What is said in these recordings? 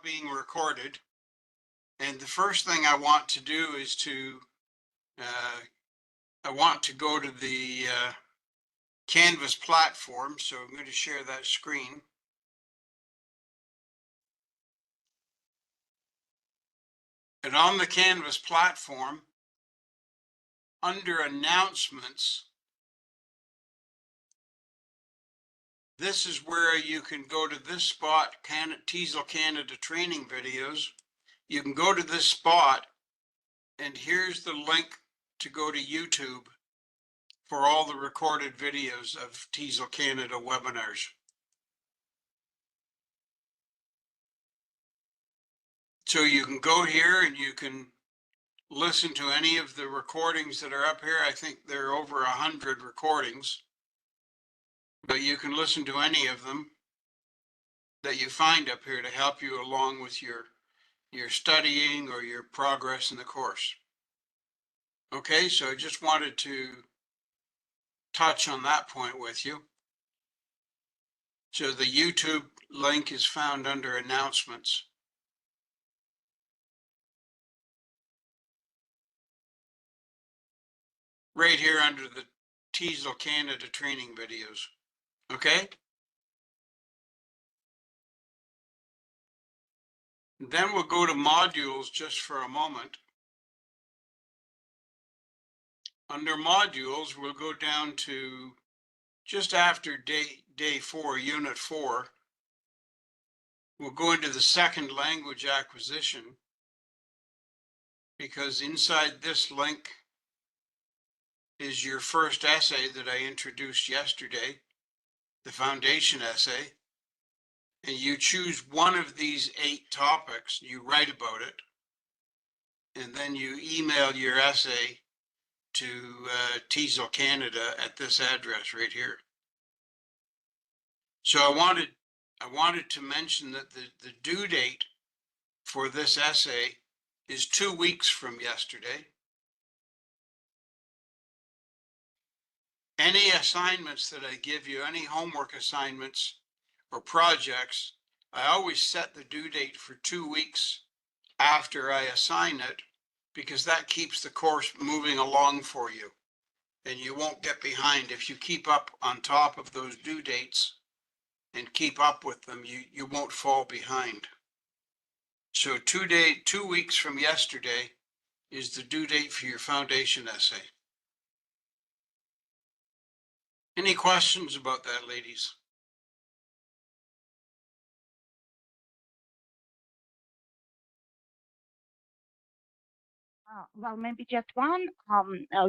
being recorded. And the first thing I want to do is I want to go to the Canvas platform. So I'm going to share that screen. And on the Canvas platform, under announcements, this is where you can go to this spot, TESOL Canada training videos. You can go to this spot, and here's the link to go to YouTube for all the recorded videos of TESOL Canada webinars. So you can go here and you can listen to any of the recordings that are up here. I think there are over 100 recordings, but you can listen to any of them that you find up here to help you along with your studying or your progress in the course. Okay, so I just wanted to touch on that point with you. So the YouTube link is found under announcements. Right here under the TESOL Canada training videos. Okay? Then we'll go to modules just for a moment. Under modules, we'll go down to just after day 4, unit 4. We'll go into the second language acquisition, because inside this link is your first essay that I introduced yesterday, the foundation essay. And you choose one of these 8 topics, you write about it, and then you email your essay to TESOL Canada at this address right here. So I wanted to mention that the due date for this essay is 2 weeks from yesterday. Any assignments that I give you, any homework assignments or projects, I always set the due date for 2 weeks after I assign it, because that keeps the course moving along for you and you won't get behind. If you keep up on top of those due dates and keep up with them, you won't fall behind. So 2 weeks from yesterday is the due date for your foundation essay. Any questions about that, ladies? Well, maybe just one.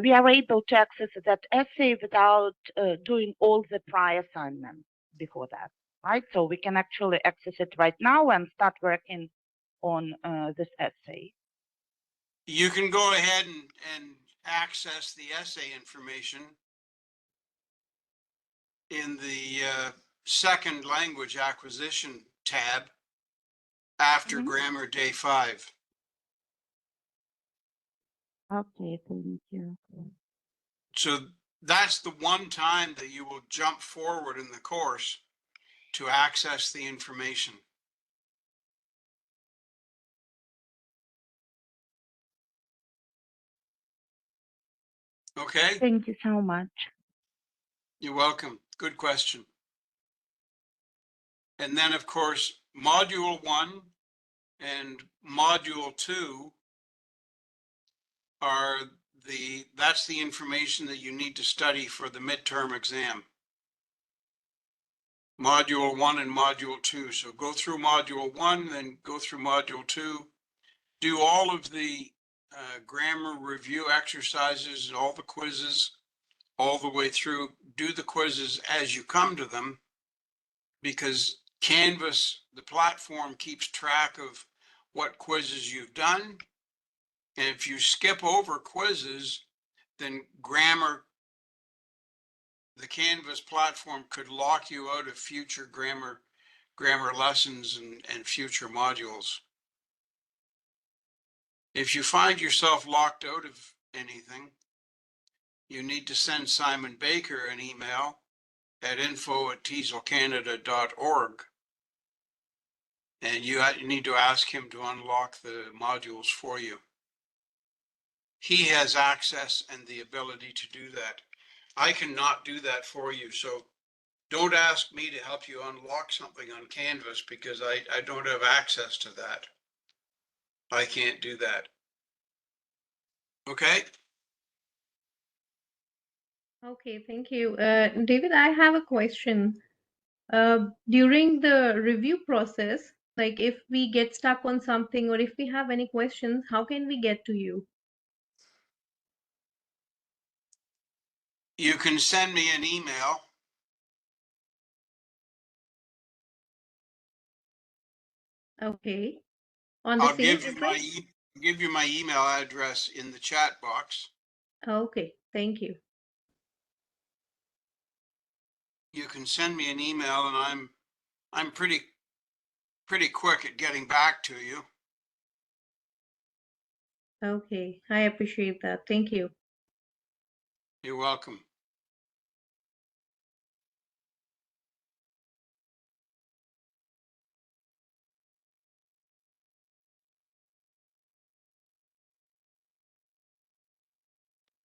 We are able to access that essay without doing all the prior assignments before that, right? So we can actually access it right now and start working on this essay. You can go ahead and access the essay information in the second language acquisition tab after grammar day 5. Okay, thank you. So that's the one time that you will jump forward in the course to access the information. Okay? Thank you so much. You're welcome. Good question. And then, of course, module 1 and module 2 are that's the information that you need to study for the midterm exam. Module 1 and module 2. So go through module 1, then go through module 2, do all of the grammar review exercises and all the quizzes all the way through. Do the quizzes as you come to them, because Canvas, the platform, keeps track of what quizzes you've done. And if you skip over quizzes, then the Canvas platform could lock you out of future grammar lessons and future modules. If you find yourself locked out of anything, you need to send Simon Baker an email at info@tesolcanada.org, And you need to ask him to unlock the modules for you. He has access and the ability to do that. I cannot do that for you. So don't ask me to help you unlock something on Canvas because I don't have access to that. I can't do that. Okay? Okay, thank you. David, I have a question. During the review process, like if we get stuck on something or if we have any questions, how can we get to you? You can send me an email. Okay. On the I'll same give you address? my email address in the chat box. Okay, thank you. You can send me an email and I'm pretty quick at getting back to you. Okay, I appreciate that. Thank you. You're welcome.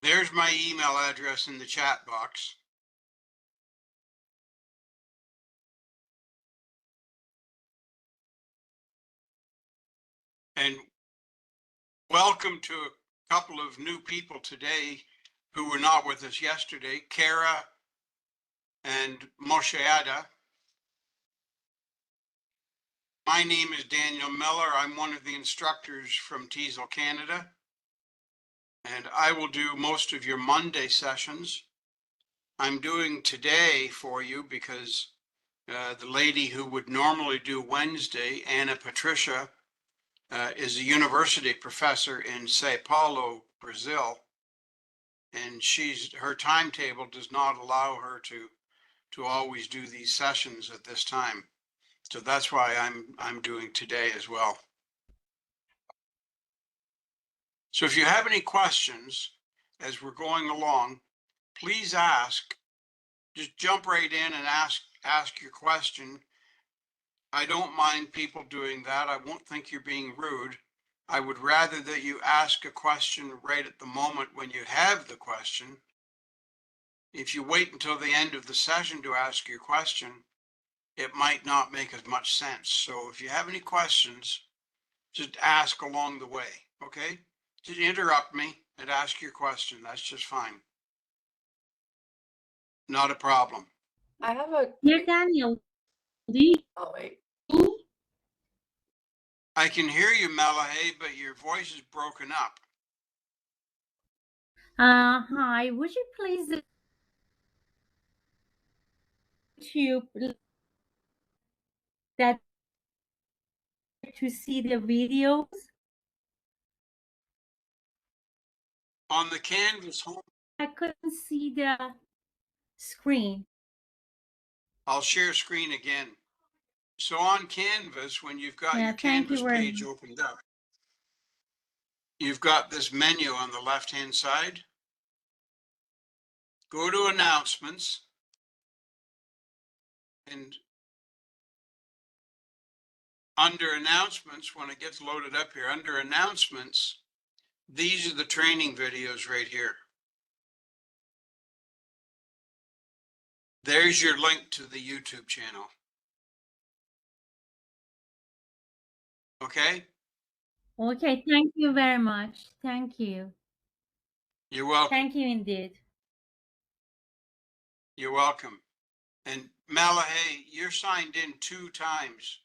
There's my email address in the chat box. And welcome to a couple of new people today who were not with us yesterday, Kara and Mosheada. My name is Daniel Miller. I'm one of the instructors from TESOL Canada, and I will do most of your Monday sessions. I'm doing today for you because the lady who would normally do Wednesday, Anna Patricia, is a university professor in Sao Paulo, Brazil, and her timetable does not allow her to always do these sessions at this time. So that's why I'm doing today as well. So if you have any questions as we're going along, please ask. Just jump right in and ask your question. I don't mind people doing that. I won't think you're being rude. I would rather that you ask a question right at the moment when you have the question. If you wait until the end of the session to ask your question, it might not make as much sense. So if you have any questions, just ask along the way, okay? Just interrupt me and ask your question. That's just fine. Not a problem. I have a Dear Daniel, do you oh wait. I can hear you, Malahay, but your voice is broken up. hi, would you please YouTube that to see the videos? On the Canvas home, I couldn't see the screen. I'll share screen again. So on Canvas, when you've got your Thank you Canvas very page much. opened up, you've got this menu on the left-hand side. Go to announcements, and under announcements, when it gets loaded up here, under announcements, these are the training videos right here. There's your link to the YouTube channel. Okay? Okay, thank you very much. Thank you. You're welcome. Thank you indeed. You're welcome. And Malahay, you're signed in 2 times.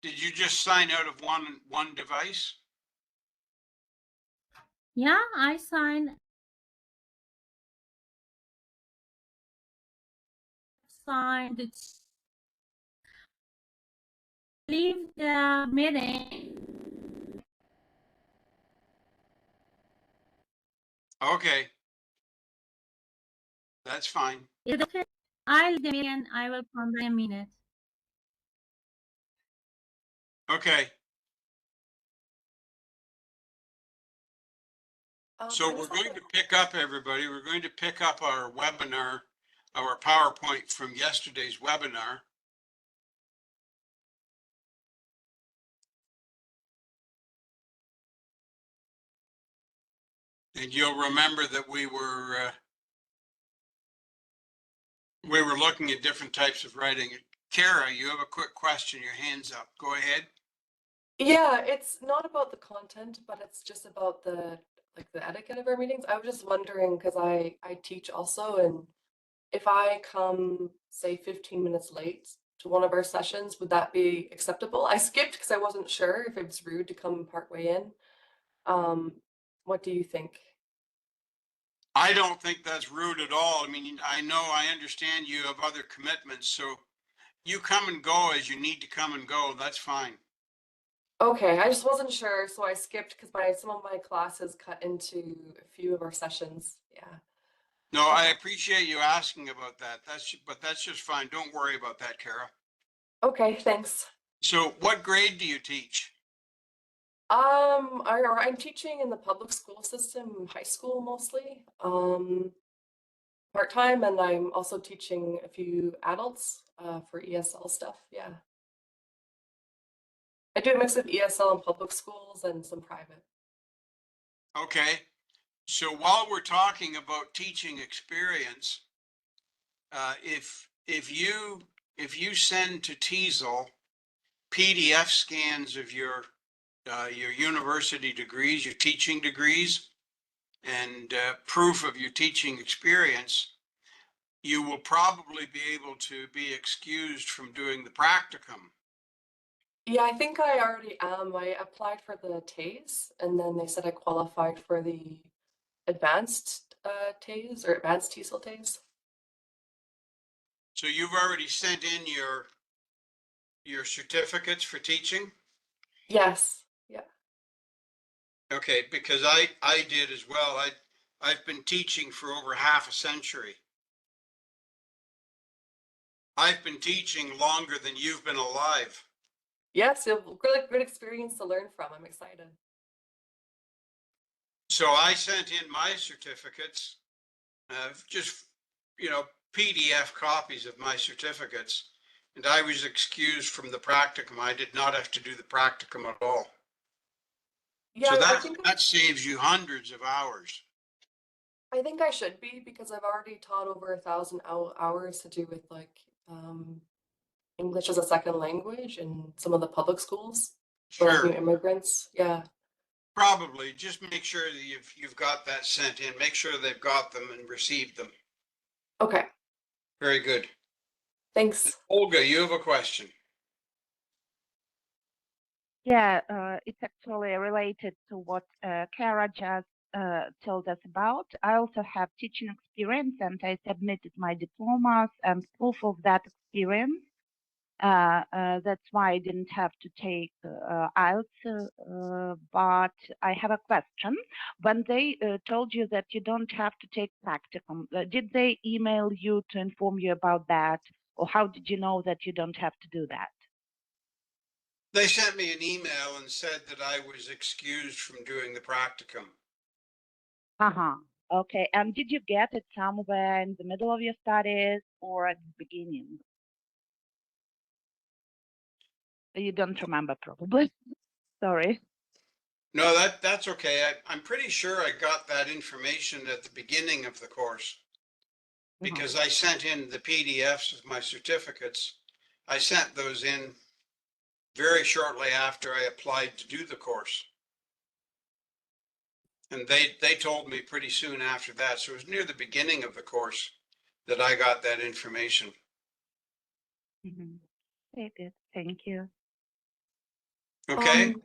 Did you just sign out of one device? Yeah, I signed to leave the meeting. Okay. That's fine. Is it okay? I'll leave the meeting and I will come back in a minute. Okay. So we're going to pick up, everybody, we're going to pick up our webinar, our PowerPoint from yesterday's webinar. And you'll remember that we were looking at different types of writing. Kara, you have a quick question, your hand's up. Go ahead. Yeah, it's not about the content, but it's just about the etiquette of our meetings. I was just wondering because I teach also, and if I come say 15 minutes late to one of our sessions, would that be acceptable? I skipped because I wasn't sure if it was rude to come partway in. What do you think? I don't think that's rude at all. I mean, I understand you have other commitments, so you come and go as you need to come and go. That's fine. Okay, I just wasn't sure, so I skipped because some of my classes cut into a few of our sessions. Yeah. No, I appreciate you asking about that. But that's just fine. Don't worry about that, Kara. Okay, thanks. So what grade do you teach? I'm teaching in the public school system, high school mostly, part-time, and I'm also teaching a few adults for ESL stuff. Yeah. I do a mix of ESL in public schools and some private. Okay. So while we're talking about teaching experience, if you send to TESOL PDF scans of your university degrees, your teaching degrees, and proof of your teaching experience, you will probably be able to be excused from doing the practicum. Yeah, I think I already am. I applied for the TASE, and then they said I qualified for the advanced TASE or advanced TESOL TASE. So you've already sent in your certificates for teaching? Yes. Yeah. Okay, because I did as well. I've been teaching for over half a century. I've been teaching longer than you've been alive. Yes, a really good experience to learn from. I'm excited. So I sent in my certificates, just, PDF copies of my certificates, and I was excused from the practicum. I did not have to do the practicum at all. Yeah, So I think that saves you hundreds of hours. I should be because I've already taught over 1,000 hours to do with English as a second language in some of the public schools for new Sure, immigrants. Yeah. probably. Just make sure that you've got that sent in. Make sure they've got them and received them. Okay. Very good. Thanks. Olga, you have a question. Yeah, it's actually related to what Kara just told us about. I also have teaching experience and I submitted my diplomas and proof of that experience. That's why I didn't have to take IELTS, but I have a question. When they told you that you don't have to take practicum, did they email you to inform you about that? Or how did you know that you don't have to do that? They sent me an email and said that I was excused from doing the practicum. Uh-huh. Okay. And did you get it somewhere in the middle of your studies or at the beginning? You don't remember probably. Sorry. No, that's okay. I'm pretty sure I got that information at the beginning of the course because I sent in the PDFs of my certificates. I sent those in very shortly after I applied to do the course. And they told me pretty soon after that. So it was near the beginning of the course that I got that information. Very good. Thank you. Okay.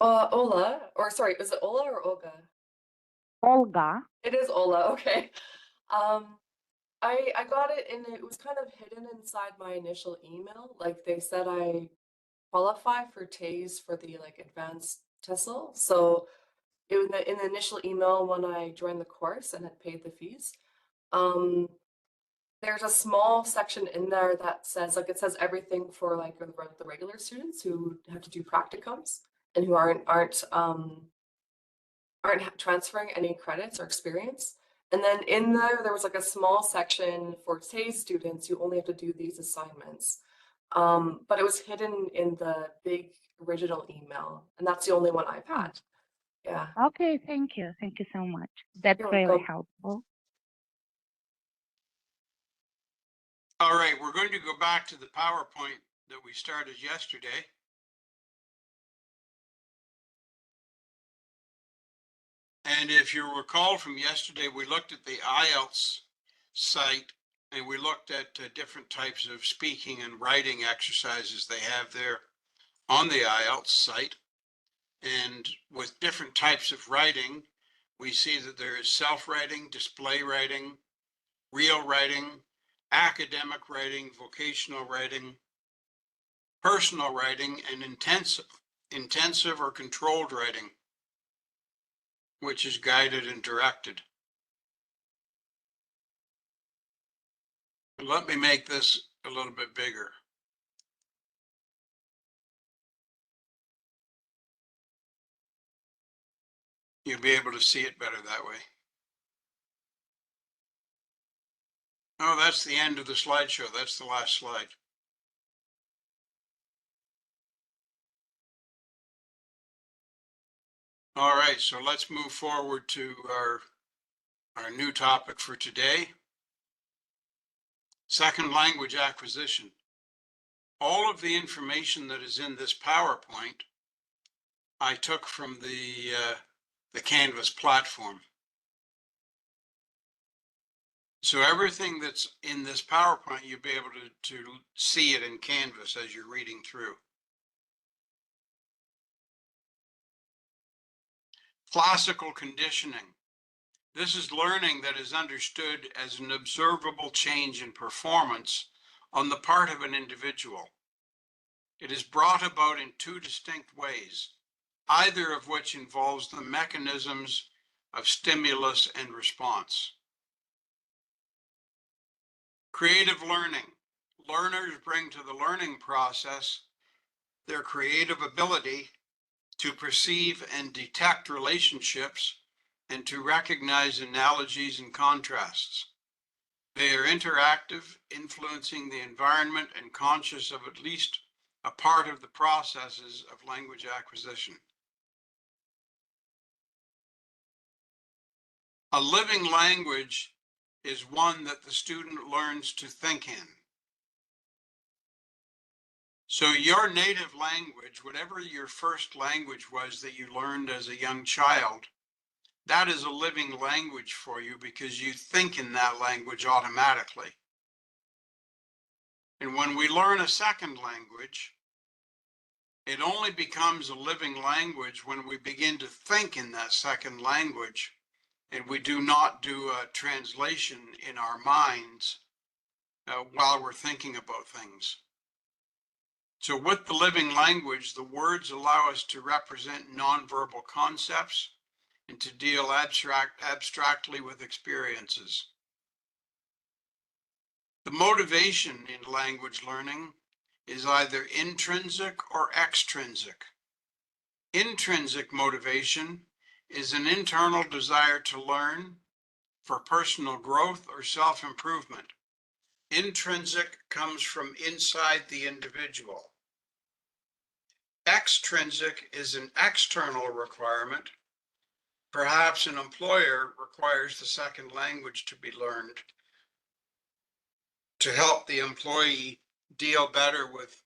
Ola, or sorry, is it Ola or Olga? Olga. It is Ola, okay. I got it and it was kind of hidden inside my initial email. Like they said I qualify for TASE for the advanced TESOL. So in the initial email when I joined the course and had paid the fees, there's a small section in there that says it says everything for the regular students who have to do practicums and who aren't aren't transferring any credits or experience. And then in there was like a small section for TESOL students who only have to do these assignments. But it was hidden in the big original email, and that's the only one I've Oh. had. Yeah. Okay, thank you. Thank you so much. That's You're really welcome. helpful. All right, we're going to go back to the PowerPoint that we started yesterday. And if you recall from yesterday, we looked at the IELTS site and we looked at different types of speaking and writing exercises they have there on the IELTS site. And with different types of writing, we see that there is self-writing, display writing, real writing, academic writing, vocational writing, personal writing, and intensive or controlled writing, which is guided and directed. Let me make this a little bit bigger. You'll be able to see it better that way. Oh, that's the end of the slideshow. That's the last slide. All right, so let's move forward to our new topic for today. Second language acquisition. All of the information that is in this PowerPoint, I took from the Canvas platform. So everything that's in this PowerPoint, you'll be able to see it in Canvas as you're reading through. Classical conditioning. This is learning that is understood as an observable change in performance on the part of an individual. It is brought about in two distinct ways, either of which involves the mechanisms of stimulus and response. Creative learning. Learners bring to the learning process their creative ability to perceive and detect relationships and to recognize analogies and contrasts. They are interactive, influencing the environment and conscious of at least a part of the processes of language acquisition. A living language is one that the student learns to think in. So your native language, whatever your first language was that you learned as a young child, that is a living language for you because you think in that language automatically. And when we learn a second language, it only becomes a living language when we begin to think in that second language and we do not do a translation in our minds while we're thinking about things. So with the living language, the words allow us to represent nonverbal concepts and to deal abstractly with experiences. The motivation in language learning is either intrinsic or extrinsic. Intrinsic motivation is an internal desire to learn for personal growth or self-improvement. Intrinsic comes from inside the individual. Extrinsic is an external requirement. Perhaps an employer requires the second language to be learned to help the employee deal better with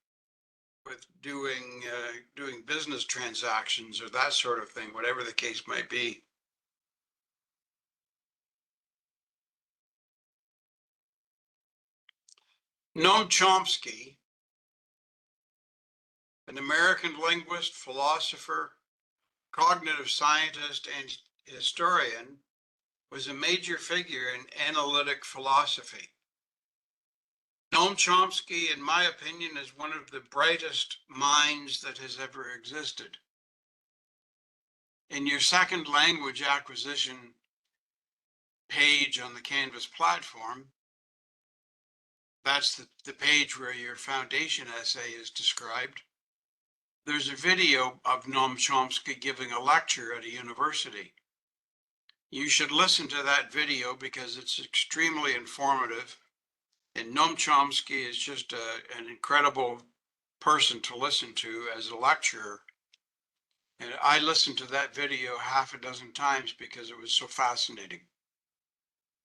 doing business transactions or that sort of thing, whatever the case might be. Noam Chomsky, an American linguist, philosopher, cognitive scientist, and historian, was a major figure in analytic philosophy. Noam Chomsky, in my opinion, is one of the brightest minds that has ever existed. In your second language acquisition page on the Canvas platform, that's the page where your foundation essay is described. There's a video of Noam Chomsky giving a lecture at a university. You should listen to that video because it's extremely informative. And Noam Chomsky is just an incredible person to listen to as a lecturer. And I listened to that video half a dozen times because it was so fascinating.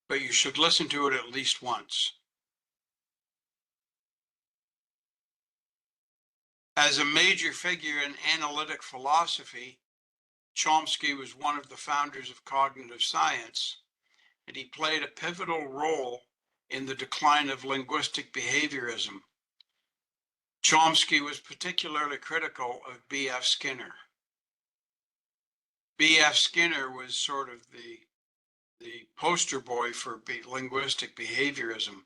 But you should listen to it at least once. As a major figure in analytic philosophy, Chomsky was one of the founders of cognitive science, and he played a pivotal role in the decline of linguistic behaviorism. Chomsky was particularly critical of B.F. Skinner. B.F. Skinner was sort of the poster boy for linguistic behaviorism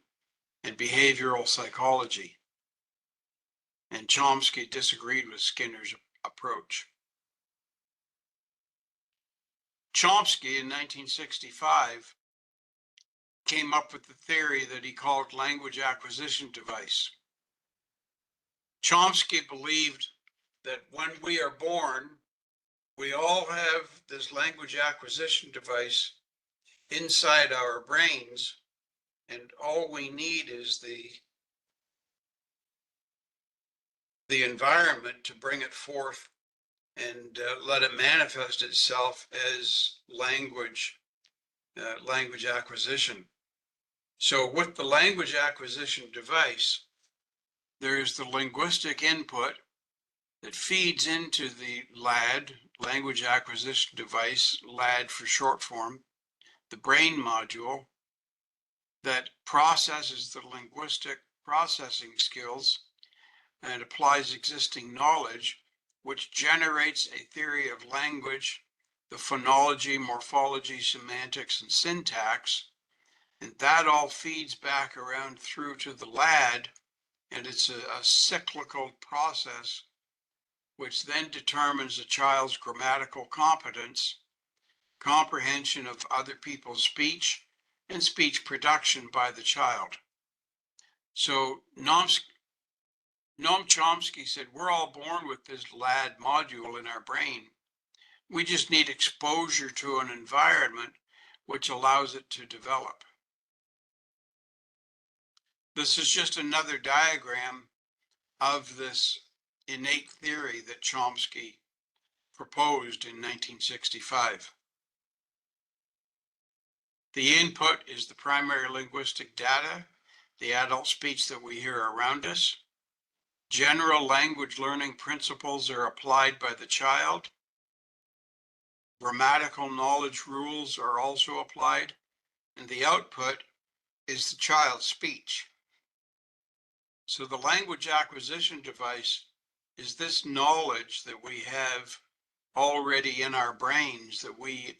and behavioral psychology. And Chomsky disagreed with Skinner's approach. Chomsky in 1965 came up with the theory that he called language acquisition device. Chomsky believed that when we are born, we all have this language acquisition device inside our brains, and all we need is the environment to bring it forth and let it manifest itself as language acquisition. So with the language acquisition device, there's the linguistic input that feeds into the LAD, language acquisition device, LAD for short form, the brain module that processes the linguistic processing skills and applies existing knowledge, which generates a theory of language, the phonology, morphology, semantics, and syntax. And that all feeds back around through to the LAD, and it's a cyclical process which then determines a child's grammatical competence, comprehension of other people's speech, and speech production by the child. So Noam Chomsky said, we're all born with this LAD module in our brain. We just need exposure to an environment which allows it to develop. This is just another diagram of this innate theory that Chomsky proposed in 1965. The input is the primary linguistic data, the adult speech that we hear around us. General language learning principles are applied by the child. Grammatical knowledge rules are also applied, and the output is the child's speech. So the language acquisition device is this knowledge that we have already in our brains that we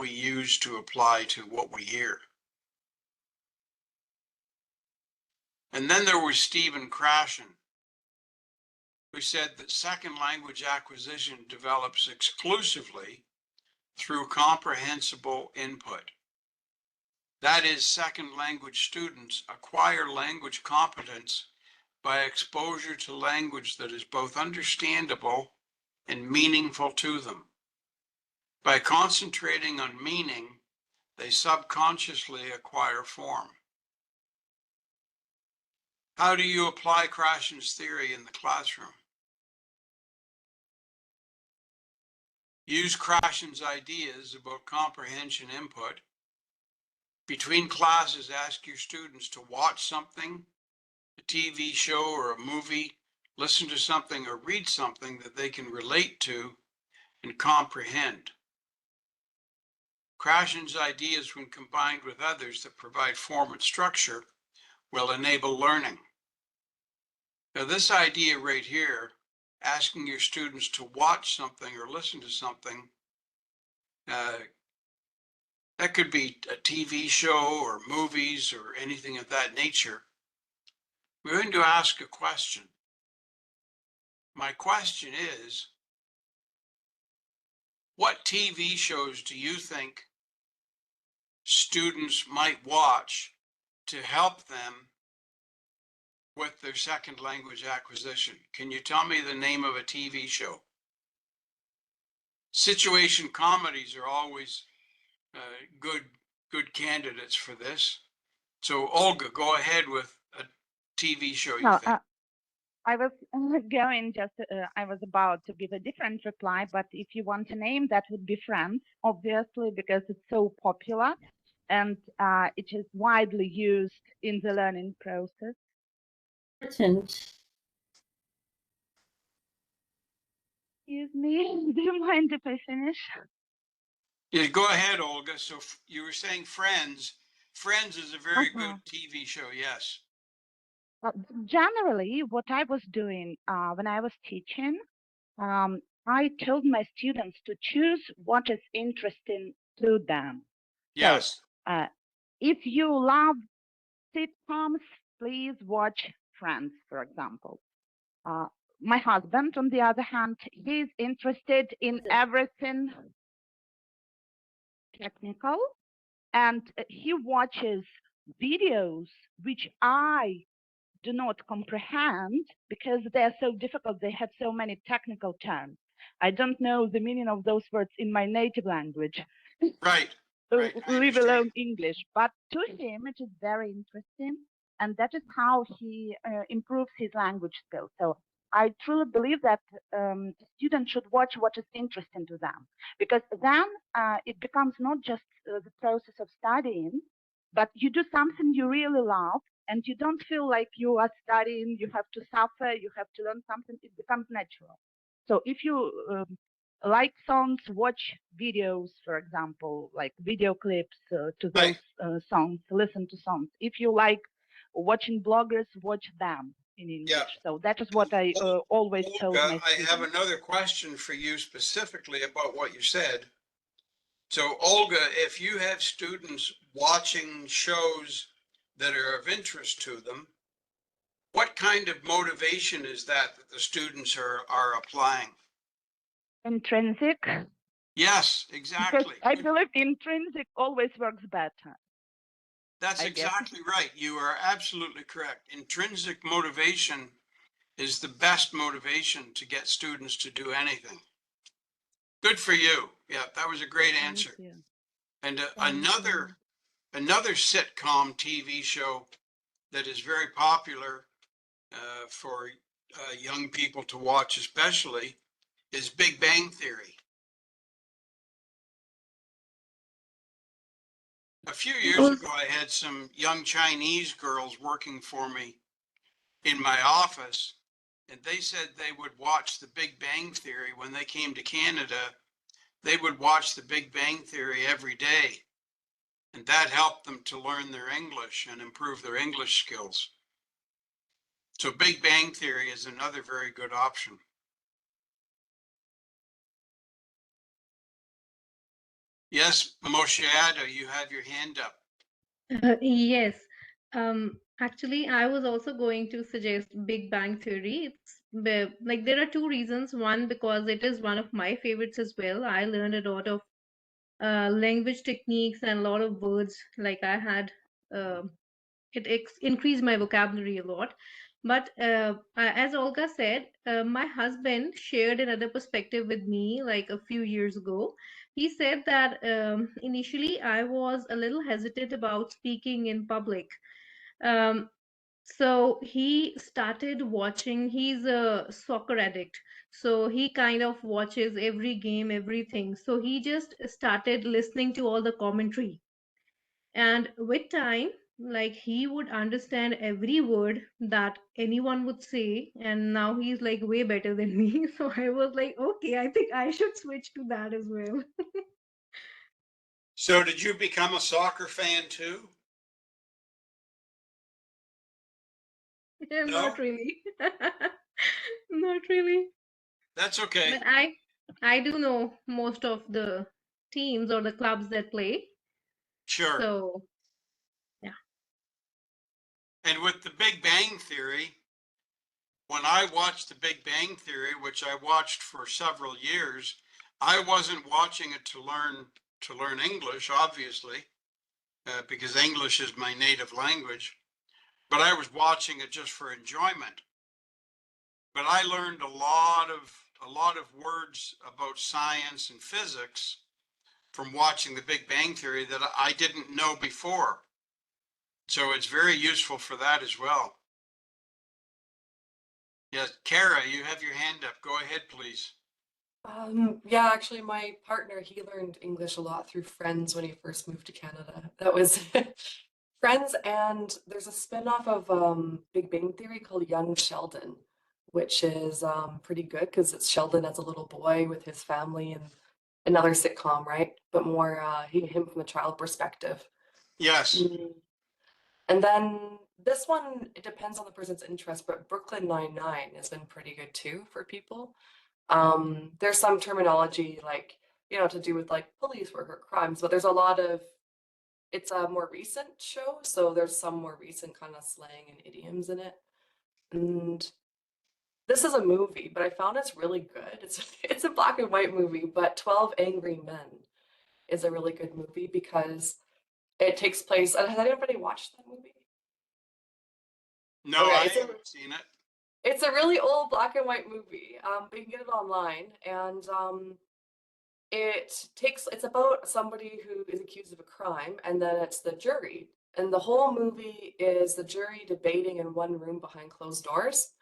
use to apply to what we hear. And then there was Stephen Krashen, who said that second language acquisition develops exclusively through comprehensible input. That is, second language students acquire language competence by exposure to language that is both understandable and meaningful to them. By concentrating on meaning, they subconsciously acquire form. How do you apply Krashen's theory in the classroom? Use Krashen's ideas about comprehension input. Between classes, ask your students to watch something, a TV show or a movie, listen to something or read something that they can relate to and comprehend. Krashen's ideas, when combined with others that provide form and structure, will enable learning. Now this idea right here, asking your students to watch something or listen to something, that could be a TV show or movies or anything of that nature. We're going to ask a question. My question is, what TV shows do you think students might watch to help them with their second language acquisition? Can you tell me the name of a TV show? Situation comedies are always good candidates for this. So Olga, go ahead with a TV show you No, think. I was I was about to give a different reply, but if you want a name, that would be Friends, obviously, because it's so popular and it is widely used in the learning process. Important. Excuse me, do you mind if I finish? Yeah, go ahead, Olga. So you were saying Friends. Friends is a very good TV show. Yes. Generally, what I was doing when I was teaching, I told my students to choose what is interesting to them. Yes. So, if you love sitcoms, please watch Friends, for example. My husband, on the other hand, he's interested in everything technical, and he watches videos which I do not comprehend because they're so difficult. They have so many technical terms. I don't know the meaning of those words in my native language. Right. Right. Leave alone English. But to him, it is very interesting. And that is how he improves his language skills. So I truly believe that students should watch what is interesting to them, because then it becomes not just the process of studying, but you do something you really love, and you don't feel like you are studying, you have to suffer, you have to learn something. It becomes natural. So if you like songs, watch videos, for example, like video clips to those songs, listen to songs. If you like watching bloggers, watch them in English. Yeah. So that is what I always told Olga, my students. I have another question for you specifically about what you said. So Olga, if you have students watching shows that are of interest to them, what kind of motivation is that the students are applying? Intrinsic. Yes, exactly. Because I believe intrinsic always works better. That's exactly right. You are absolutely correct. Intrinsic motivation is the best motivation to get students to do anything. Good for you. Yeah, that was a great answer. And another sitcom TV show that is very popular for young people to watch, especially, is Big Bang Theory. A few years ago, I had some young Chinese girls working for me in my office, and they said they would watch the Big Bang Theory when they came to Canada. They would watch the Big Bang Theory every day, and that helped them to learn their English and improve their English skills. So Big Bang Theory is another very good option. Yes, Mosheada, you have your hand up. Yes. Actually, I was also going to suggest Big Bang Theory. Like there are two reasons. One, because it is one of my favorites as well. I learned a lot of language techniques and a lot of words. Like I had, it increased my vocabulary a lot. But as Olga said, my husband shared another perspective with me like a few years ago. He said that initially I was a little hesitant about speaking in public. Um, so he started watching, he's a soccer addict. So he kind of watches every game, everything. So he just started listening to all the commentary. And with time, like he would understand every word that anyone would say. And now he's like way better than me. So I was like, okay, I think I should switch to that as well. So did you become a soccer fan too? Yeah, No? not really. Not really. That's okay. But I do know most of the teams or the clubs that play. Sure. So yeah. And with the Big Bang Theory, when I watched the Big Bang Theory, which I watched for several years, I wasn't watching it to learn English, obviously, because English is my native language, but I was watching it just for enjoyment. But I learned a lot of words about science and physics from watching The Big Bang Theory that I didn't know before. So it's very useful for that as well. Yes, Kara, you have your hand up. Go ahead, please. Yeah, actually, my partner, he learned English a lot through Friends when he first moved to Canada. That was Friends, and there's a spin-off of Big Bang Theory called Young Sheldon, which is pretty good because it's Sheldon as a little boy with his family and another sitcom, right? But more him from the child perspective. Yes. Mm. And then this one, it depends on the person's interest, but Brooklyn Nine-Nine has been pretty good too for people. There's some terminology like, to do with like police work or crimes, but there's a lot of, it's a more recent show, so there's some more recent kind of slang and idioms in it. And this is a movie, but I found it's really good. It's a black and white movie, but 12 Angry Men is a really good movie because it takes place. Has anybody watched that movie? No, Okay, I haven't seen it. It's a really old black and white movie. But you can get it online, and it's about somebody who is accused of a crime, and then it's the jury. And the whole movie is the jury debating in one room behind closed doors.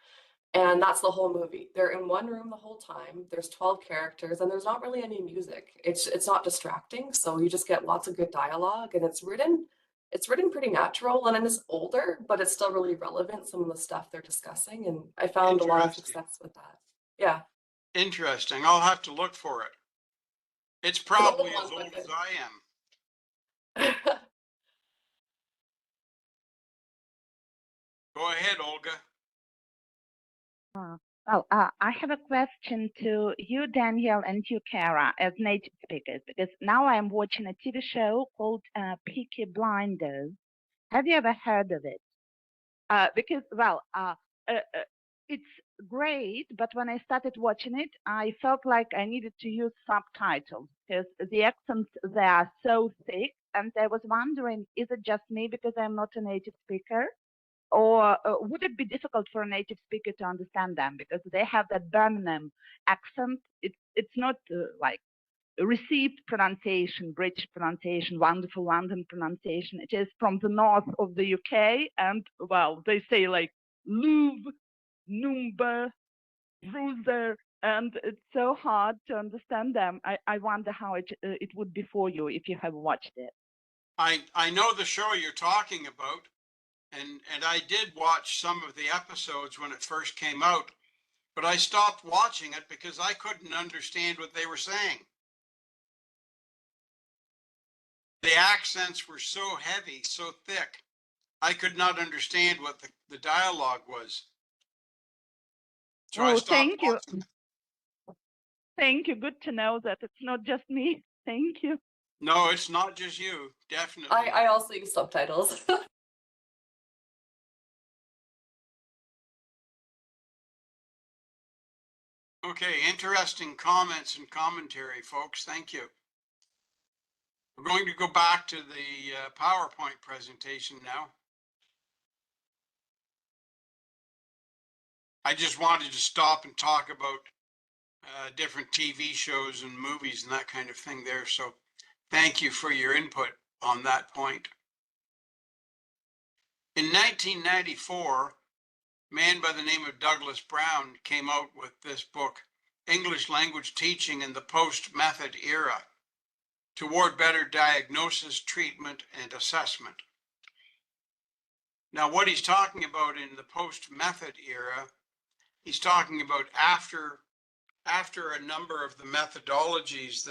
And that's the whole movie. They're in one room the whole time. There's 12 characters, and there's not really any music. It's not distracting, so you just get lots of good dialogue, and it's written pretty natural, and it's older, but it's still really relevant, some of the stuff they're discussing, and I found a lot of Interesting. success with that. Yeah. Interesting. I'll have to look for it. It's It's an old probably as one, old but as I am. good. Go ahead, Olga. I have a question to you, Daniel, and you, Kara, as native speakers, because now I'm watching a TV show called Peaky Blinders. Have you ever heard of it? It's great, but when I started watching it, I felt like I needed to use subtitles because the accents there are so thick, and I was wondering, is it just me because I'm not a native speaker? Or would it be difficult for a native speaker to understand them because they have that Birmingham accent? It's not like received pronunciation, British pronunciation, wonderful London pronunciation. It is from the north of the UK, and well, they say like Louvre, Number, Bruiser, and it's so hard to understand them. I wonder how it would be for you if you have watched it. I know the show you're talking about, and I did watch some of the episodes when it first came out, but I stopped watching it because I couldn't understand what they were saying. The accents were so heavy, so thick. I could not understand what the dialogue was. So I stopped Thank you. watching it. Thank you. Good to know that it's not just me. Thank you. No, it's not just you, definitely. I also use subtitles. Okay, interesting comments and commentary, folks. Thank you. We're going to go back to the PowerPoint presentation now. I just wanted to stop and talk about different TV shows and movies and that kind of thing there. So thank you for your input on that point. In 1994, a man by the name of Douglas Brown came out with this book, English Language Teaching in the Post-Method Era, Toward Better Diagnosis, Treatment, and Assessment. Now, what he's talking about in the post-method era, he's talking about after a number of the methodologies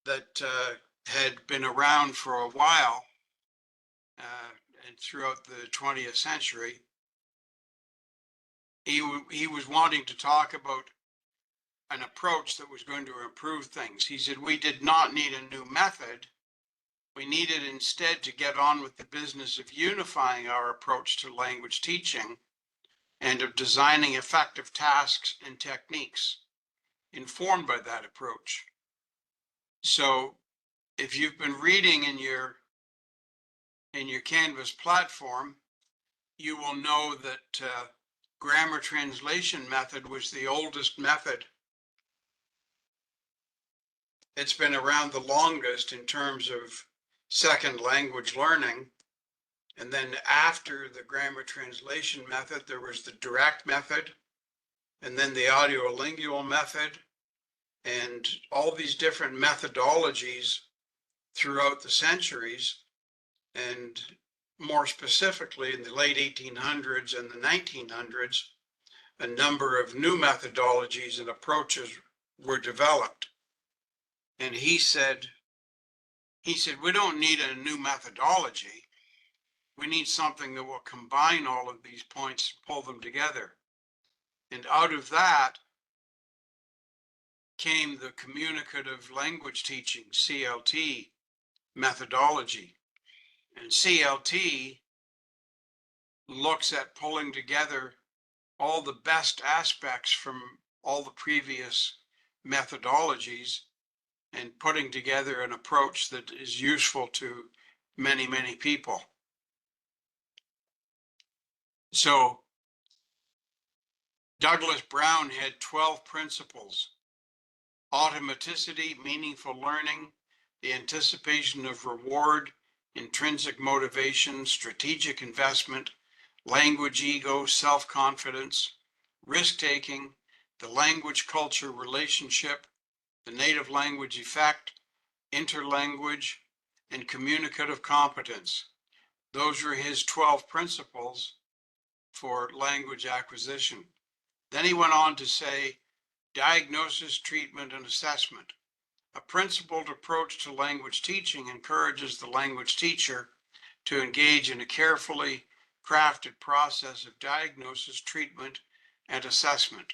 that had been around for a while and throughout the 20th century. He was wanting to talk about an approach that was going to improve things. He said, we did not need a new method. We needed instead to get on with the business of unifying our approach to language teaching and of designing effective tasks and techniques informed by that approach. So if you've been reading in your Canvas platform, you will know that grammar translation method was the oldest method It's been around the longest in terms of second language learning. And then after the grammar translation method, there was the direct method, and then the audiolingual method, and all these different methodologies throughout the centuries. And more specifically, in the late 1800s and the 1900s, a number of new methodologies and approaches were developed. And he said, we don't need a new methodology. We need something that will combine all of these points, pull them together. And out of that came the communicative language teaching, CLT methodology. And CLT looks at pulling together all the best aspects from all the previous methodologies and putting together an approach that is useful to many, many people. So Douglas Brown had 12 principles: automaticity, meaningful learning, the anticipation of reward, intrinsic motivation, strategic investment, language ego, self-confidence, risk-taking, the language-culture relationship, the native language effect, interlanguage, and communicative competence. Those were his 12 principles for language acquisition. Then he went on to say, diagnosis, treatment, and assessment. A principled approach to language teaching encourages the language teacher to engage in a carefully crafted process of diagnosis, treatment, and assessment.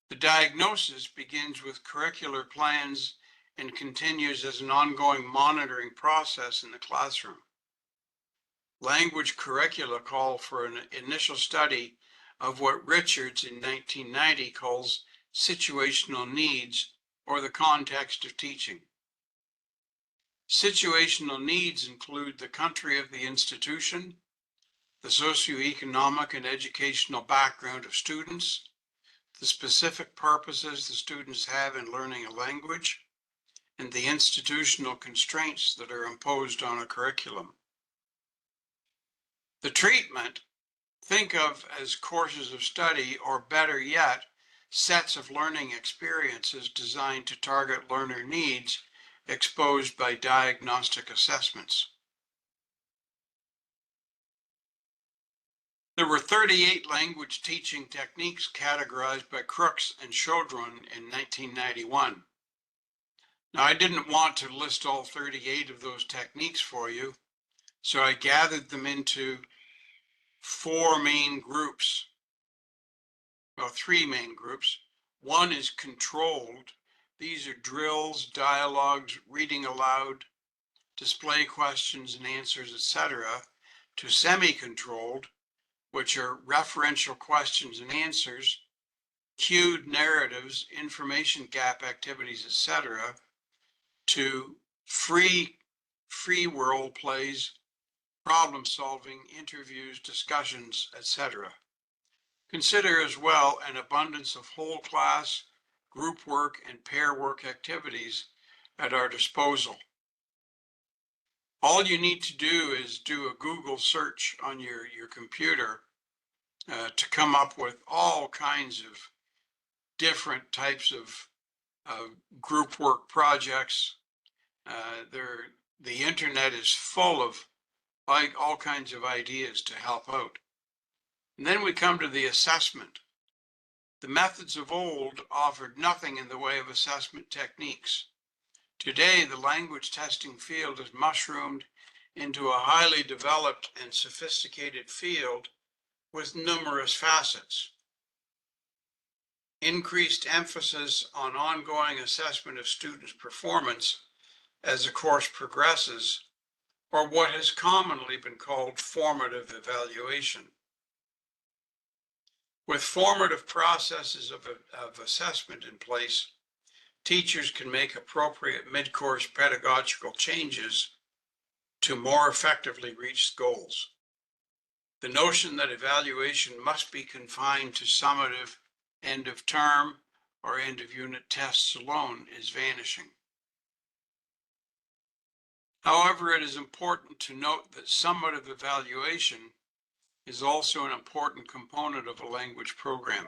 The diagnosis begins with curricular plans and continues as an ongoing monitoring process in the classroom. Language curricula call for an initial study of what Richards in 1990 calls situational needs, or the context of teaching. Situational needs include the country of the institution, the socioeconomic and educational background of students, the specific purposes the students have in learning a language, and the institutional constraints that are imposed on a curriculum. The treatment, think of as courses of study, or better yet, sets of learning experiences designed to target learner needs exposed by diagnostic assessments. There were 38 language teaching techniques categorized by Crooks and Chaudron in 1991. Now, I didn't want to list all 38 of those techniques for you, so I gathered them into four main groups. Well, three main groups. One is controlled. These are drills, dialogues, reading aloud, display questions and answers, etc., to semi-controlled, which are referential questions and answers, cued narratives, information gap activities, etc., to free role plays, problem solving, interviews, discussions, etc. Consider as well an abundance of whole class, group work, and pair work activities at our disposal. All you need to do is do a Google search on your computer to come up with all kinds of different types of group work projects. The internet is full of all kinds of ideas to help out. And then we come to the assessment. The methods of old offered nothing in the way of assessment techniques. Today, the language testing field has mushroomed into a highly developed and sophisticated field with numerous facets. Increased emphasis on ongoing assessment of students' performance as the course progresses, or what has commonly been called formative evaluation. With formative processes of assessment in place, teachers can make appropriate mid-course pedagogical changes to more effectively reach goals. The notion that evaluation must be confined to summative end of term or end of unit tests alone is vanishing. However, it is important to note that summative evaluation is also an important component of a language program.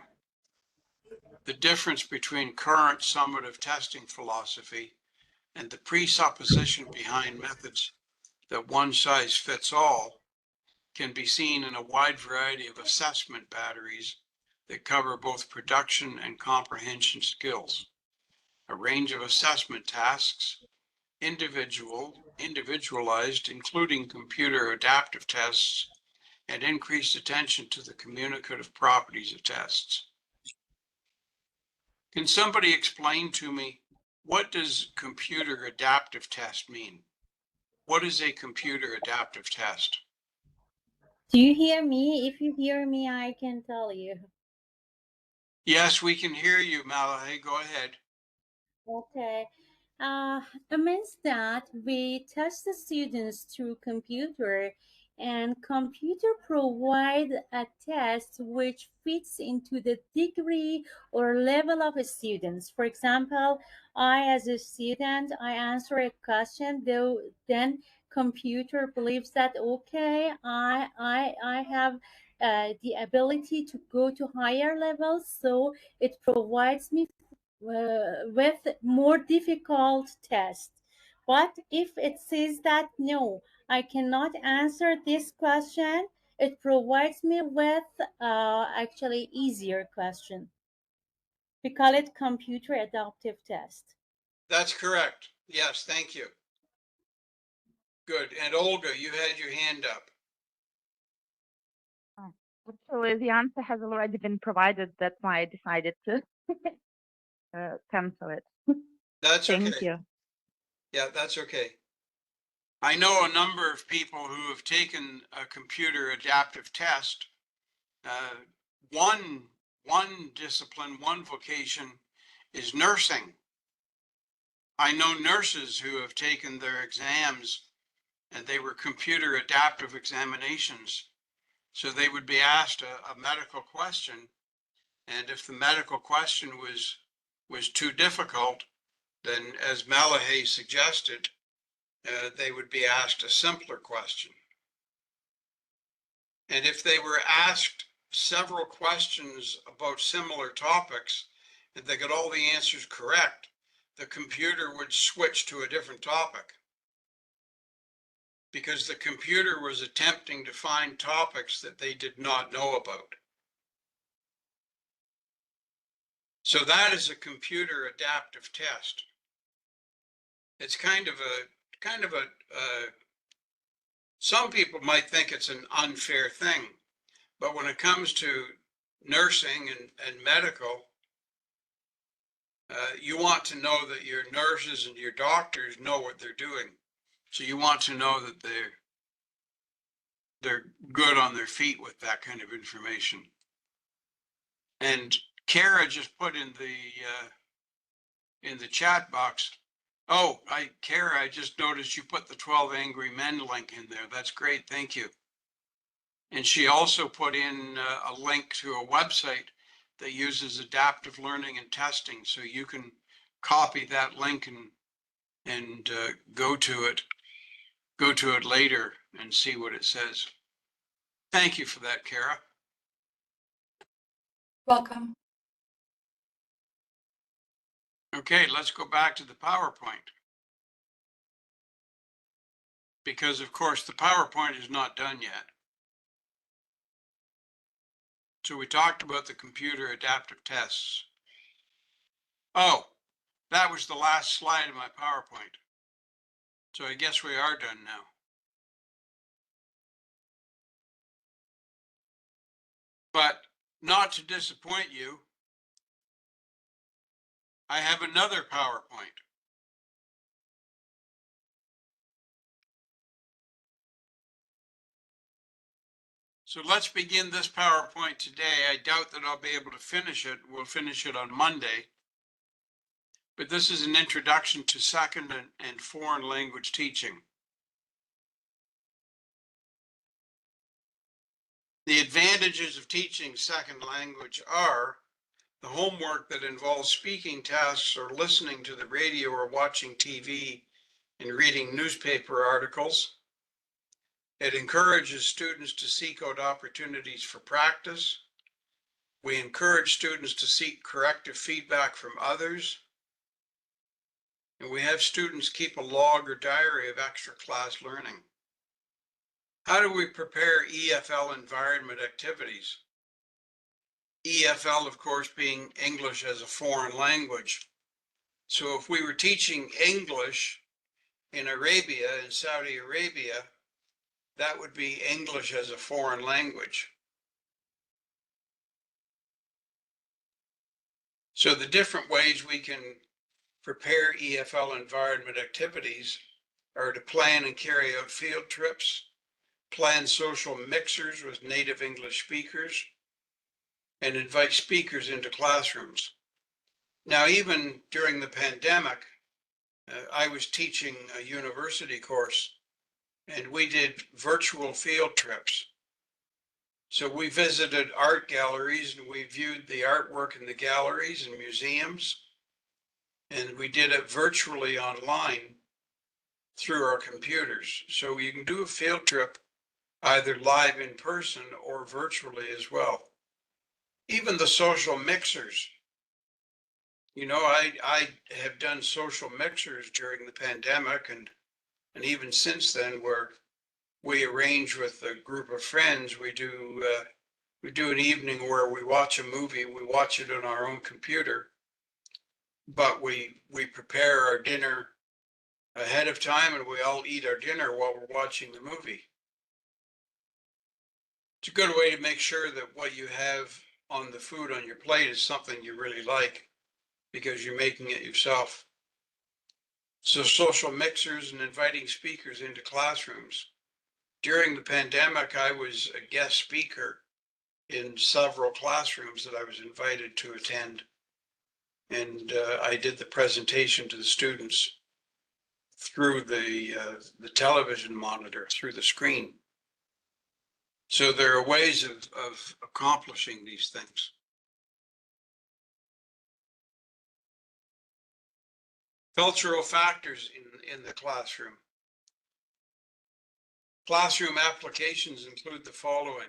The difference between current summative testing philosophy and the presupposition behind methods that one size fits all can be seen in a wide variety of assessment batteries that cover both production and comprehension skills. A range of assessment tasks, individualized, including computer adaptive tests, and increased attention to the communicative properties of tests. Can somebody explain to me, what does computer adaptive test mean? What is a computer adaptive test? Do you hear me? If you hear me, I can tell you. Yes, we can hear you, Malahi. Go ahead. Okay. It means that we test the students through computer, and computer provide a test which fits into the degree or level of students. For example, I as a student, I answer a question, though then computer believes that okay, I have the ability to go to higher levels, so it provides me with more difficult tests. But if it says that no, I cannot answer this question, it provides me with actually easier question. We call it computer adaptive test. That's correct. Yes, thank you. Good. And Olga, you had your hand up. Actually, the answer has already been provided. That's why I decided to cancel it. That's Thank okay. you. Yeah, that's okay. I know a number of people who have taken a computer adaptive test. One discipline, one vocation is nursing. I know nurses who have taken their exams and they were computer adaptive examinations. So they would be asked a medical question, and if the medical question was too difficult, then as Malahi suggested, they would be asked a simpler question. And if they were asked several questions about similar topics and they got all the answers correct, the computer would switch to a different topic, because the computer was attempting to find topics that they did not know about. So that is a computer adaptive test. It's kind of a some people might think it's an unfair thing, but when it comes to nursing and medical, you want to know that your nurses and your doctors know what they're doing. So you want to know that they're good on their feet with that kind of information. And Kara just put in the chat box. Oh, Kara, I just noticed you put the 12 Angry Men link in there. That's great. Thank you. And she also put in a link to a website that uses adaptive learning and testing. So you can copy that link and go to it later and see what it says. Thank you for that, Kara. Welcome. Okay, let's go back to the PowerPoint. Because of course the PowerPoint is not done yet. So we talked about the computer adaptive tests. Oh, that was the last slide of my PowerPoint. So I guess we are done now. But not to disappoint you, I have another PowerPoint. So let's begin this PowerPoint today. I doubt that I'll be able to finish it. We'll finish it on Monday. But this is an introduction to second and foreign language teaching. The advantages of teaching second language are The homework that involves speaking tasks or listening to the radio or watching TV and reading newspaper articles. It encourages students to seek out opportunities for practice. We encourage students to seek corrective feedback from others. And we have students keep a log or diary of extra class learning. How do we prepare EFL environment activities? EFL, of course, being English as a foreign language. So if we were teaching English in Arabia, in Saudi Arabia, that would be English as a foreign language. So the different ways we can prepare EFL environment activities are to plan and carry out field trips, plan social mixers with native English speakers, and invite speakers into classrooms. Now, even during the pandemic, I was teaching a university course, and we did virtual field trips. So we visited art galleries and we viewed the artwork in the galleries and museums, and we did it virtually online through our computers. So you can do a field trip either live in person or virtually as well. Even the social mixers. You know, I have done social mixers during the pandemic and even since then, where we arrange with a group of friends, we do an evening where we watch a movie, we watch it on our own computer, but we prepare our dinner ahead of time and we all eat our dinner while we're watching the movie. It's a good way to make sure that what you have on the food on your plate is something you really like because you're making it yourself. So social mixers and inviting speakers into classrooms. During the pandemic, I was a guest speaker in several classrooms that I was invited to attend. And I did the presentation to the students through the television monitor, through the screen. So there are ways of accomplishing these things. Cultural factors in the classroom. Classroom applications include the following: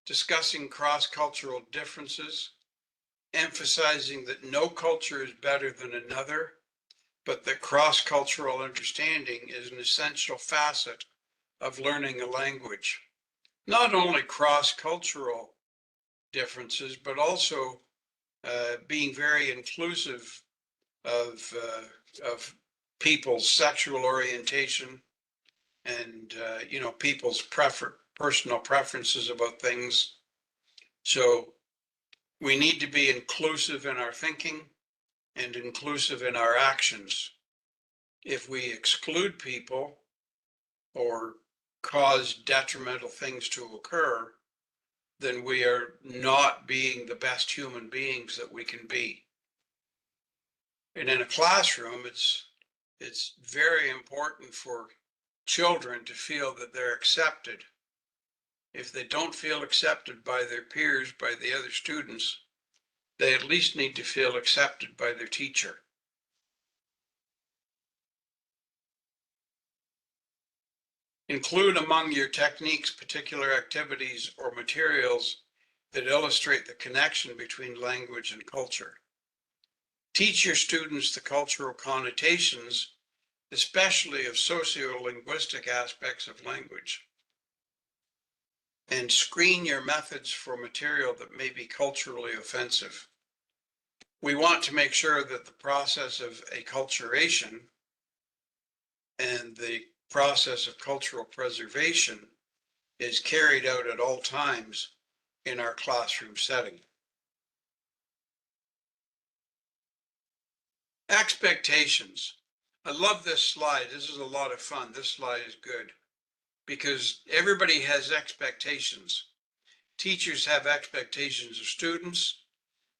discussing cross-cultural differences, emphasizing that no culture is better than another, but that cross-cultural understanding is an essential facet of learning a language. Not only cross-cultural differences, but also being very inclusive of people's sexual orientation and people's personal preferences about things. So we need to be inclusive in our thinking and inclusive in our actions. If we exclude people or cause detrimental things to occur, then we are not being the best human beings that we can be. And in a classroom, it's very important for children to feel that they're accepted. If they don't feel accepted by their peers, by the other students, they at least need to feel accepted by their teacher. Include among your techniques particular activities or materials that illustrate the connection between language and culture. Teach your students the cultural connotations, especially of sociolinguistic aspects of language. And screen your methods for material that may be culturally offensive. We want to make sure that the process of acculturation and the process of cultural preservation is carried out at all times in our classroom setting. Expectations. I love this slide. This is a lot of fun. This slide is good because everybody has expectations. Teachers have expectations of students,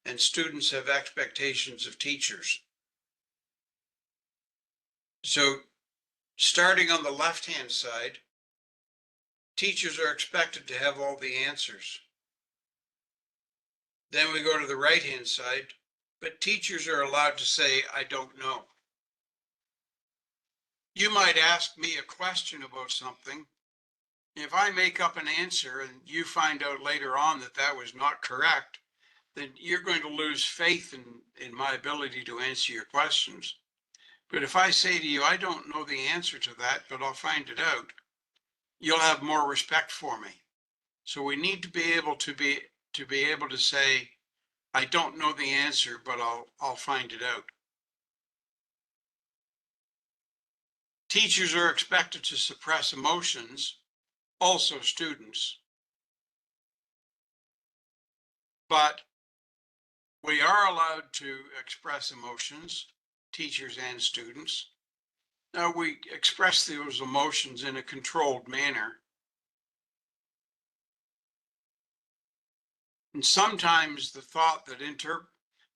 and students have expectations of teachers. So starting on the left-hand side, teachers are expected to have all the answers. Then we go to the right-hand side, but teachers are allowed to say, I don't know. You might ask me a question about something. If I make up an answer and you find out later on that that was not correct, then you're going to lose faith in my ability to answer your questions. But if I say to you, I don't know the answer to that, but I'll find it out, you'll have more respect for me. So we need to be able to say, I don't know the answer, but I'll find it out. Teachers are expected to suppress emotions, also students, but we are allowed to express emotions, teachers and students. Now we express those emotions in a controlled manner. And sometimes the thought that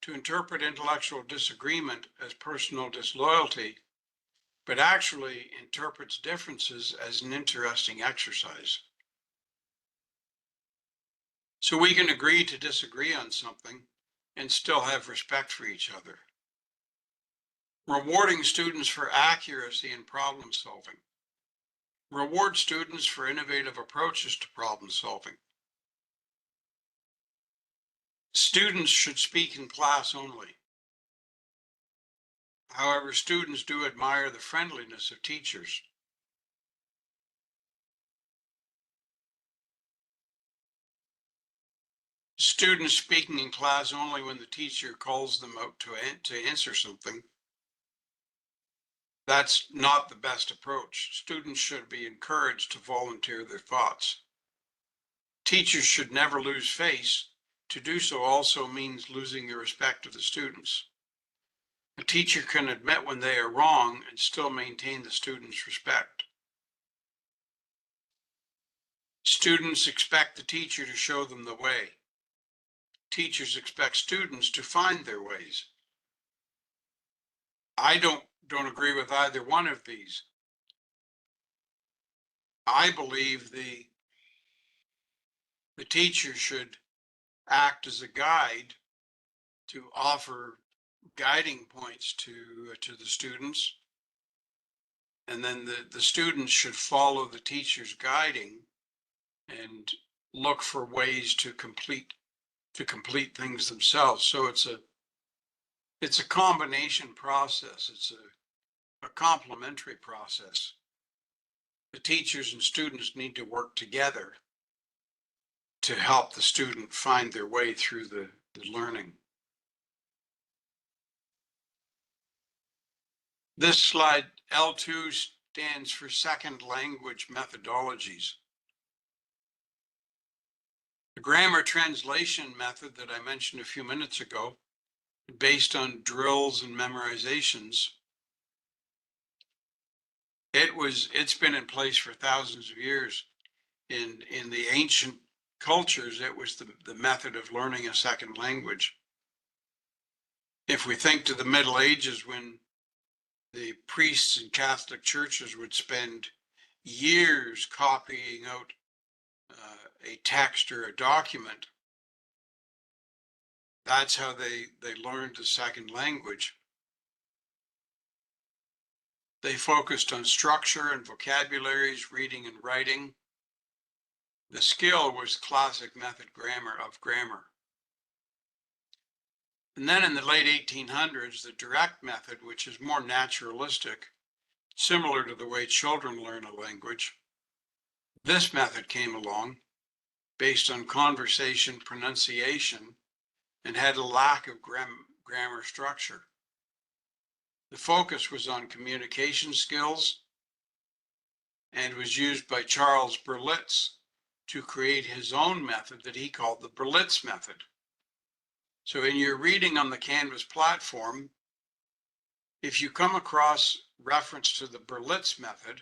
to interpret intellectual disagreement as personal disloyalty, but actually interprets differences as an interesting exercise. So we can agree to disagree on something and still have respect for each other. Rewarding students for accuracy in problem solving. Reward students for innovative approaches to problem solving. Students should speak in class only. However, students do admire the friendliness of teachers. Students speaking in class only when the teacher calls them out to answer something. That's not the best approach. Students should be encouraged to volunteer their thoughts. Teachers should never lose face. To do so also means losing the respect of the students. A teacher can admit when they are wrong and still maintain the students' respect. Students expect the teacher to show them the way. Teachers expect students to find their ways. I don't agree with either one of these. I believe the teacher should act as a guide to offer guiding points to the students, and then the students should follow the teacher's guiding and look for ways to complete things themselves. So it's a combination process. It's a complementary process. The teachers and students need to work together to help the student find their way through the learning. This slide, L2, stands for second language methodologies. The grammar translation method that I mentioned a few minutes ago, based on drills and memorizations, it's been in place for thousands of years. In the ancient cultures, it was the method of learning a second language. If we think to the Middle Ages, when the priests in Catholic churches would spend years copying out a text or a document, that's how they learned the second language. They focused on structure and vocabularies, reading and writing. The skill was classic method grammar. And then in the late 1800s, the direct method, which is more naturalistic, similar to the way children learn a language, this method came along based on conversation pronunciation and had a lack of grammar structure. The focus was on communication skills and was used by Charles Berlitz to create his own method that he called the Berlitz method. So in your reading on the Canvas platform, if you come across reference to the Berlitz method,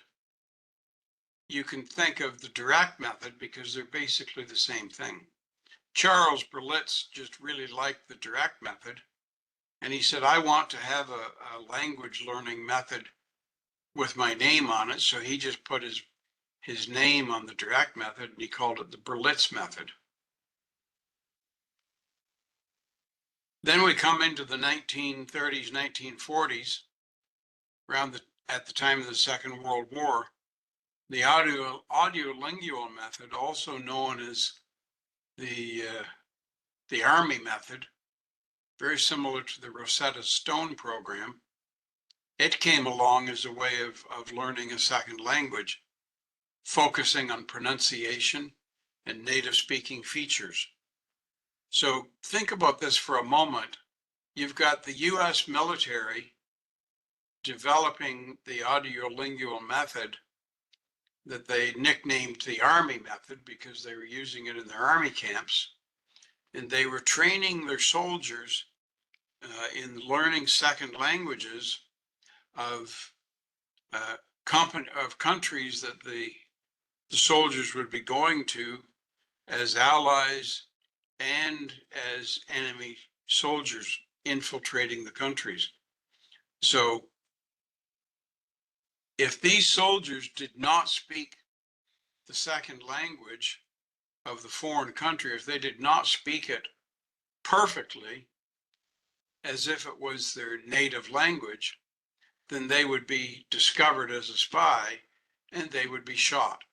you can think of the direct method because they're basically the same thing. Charles Berlitz just really liked the direct method, and he said, I want to have a language learning method with my name on it. So he just put his name on the direct method and he called it the Berlitz method. Then we come into the 1930s, 1940s, at the time of the Second World War. The audiolingual method, also known as the Army method, very similar to the Rosetta Stone program. It came along as a way of learning a second language, focusing on pronunciation and native speaking features. So think about this for a moment. You've got the US military developing the audiolingual method that they nicknamed the Army method because they were using it in their Army camps. And they were training their soldiers in learning second languages of countries that the soldiers would be going to as allies and as enemy soldiers infiltrating the countries. So if these soldiers did not speak the second language of the foreign country, if they did not speak it perfectly as if it was their native language, then they would be discovered as a spy and they would be shot.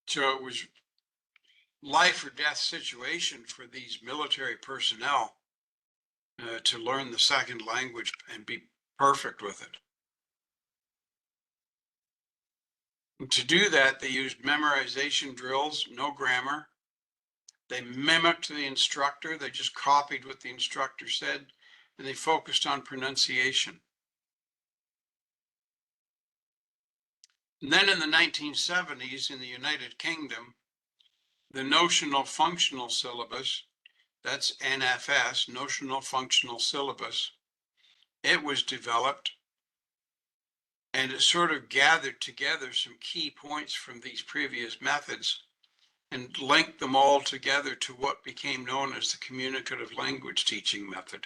So it was life or death situation for these military personnel to learn the second language and be perfect with it. And to do that, they used memorization drills, no grammar. They mimicked the instructor. They just copied what the instructor said, and they focused on pronunciation. And then in the 1970s in the United Kingdom, the notional functional syllabus, that's NFS, notional functional syllabus, it was developed and it sort of gathered together some key points from these previous methods and linked them all together to what became known as the communicative language teaching method.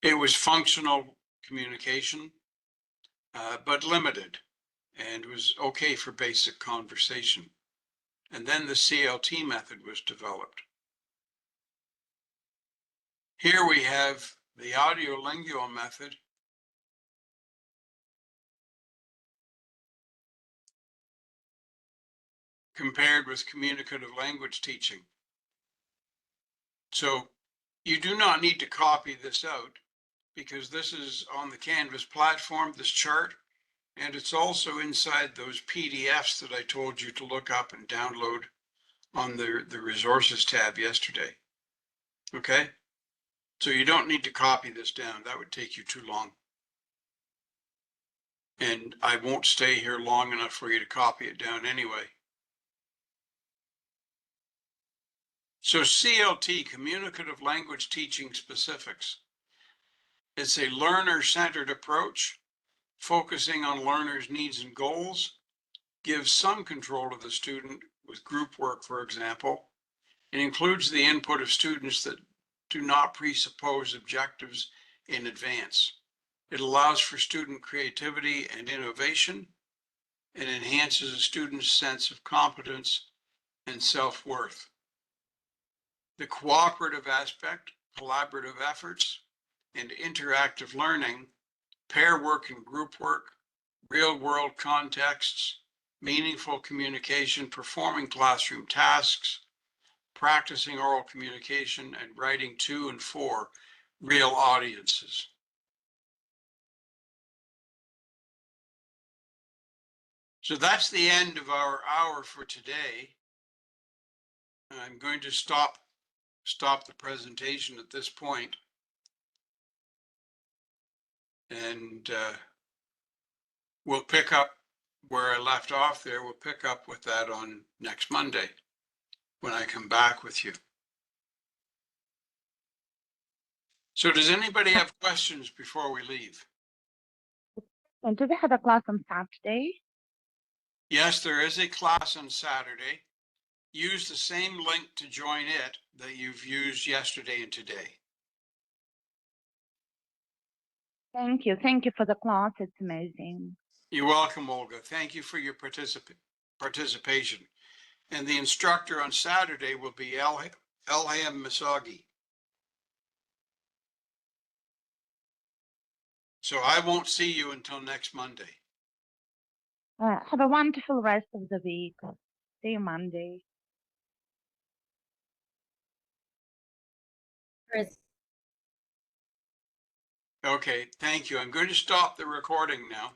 It was functional communication, but limited, and was okay for basic conversation. And then the CLT method was developed. Here we have the audiolingual method compared with communicative language teaching. So you do not need to copy this out because this is on the Canvas platform, this chart, and it's also inside those PDFs that I told you to look up and download on the resources tab yesterday. Okay? So you don't need to copy this down. That would take you too long. And I won't stay here long enough for you to copy it down anyway. So CLT, Communicative Language Teaching Specifics. It's a learner-centered approach, focusing on learners' needs and goals, gives some control to the student with group work, for example. It includes the input of students that do not presuppose objectives in advance. It allows for student creativity and innovation and enhances a student's sense of competence and self-worth. The cooperative aspect, collaborative efforts, and interactive learning, pair work and group work, real-world contexts, meaningful communication, performing classroom tasks, practicing oral communication, and writing to and for real audiences. So that's the end of our hour for today. I'm going to stop the presentation at this point. And we'll pick up where I left off there. We'll pick up with that on next Monday when I come back with you. So does anybody have questions before we leave? And do we have a class on Saturday? Yes, there is a class on Saturday. Use the same link to join it that you've used yesterday and today. Thank you. Thank you for the class. It's amazing. You're welcome, Olga. Thank you for your participation. And the instructor on Saturday will be Elham Misagi. So I won't see you until next Monday. Have a wonderful rest of the week. See you Monday. Chris. Okay, thank you. I'm going to stop the recording now.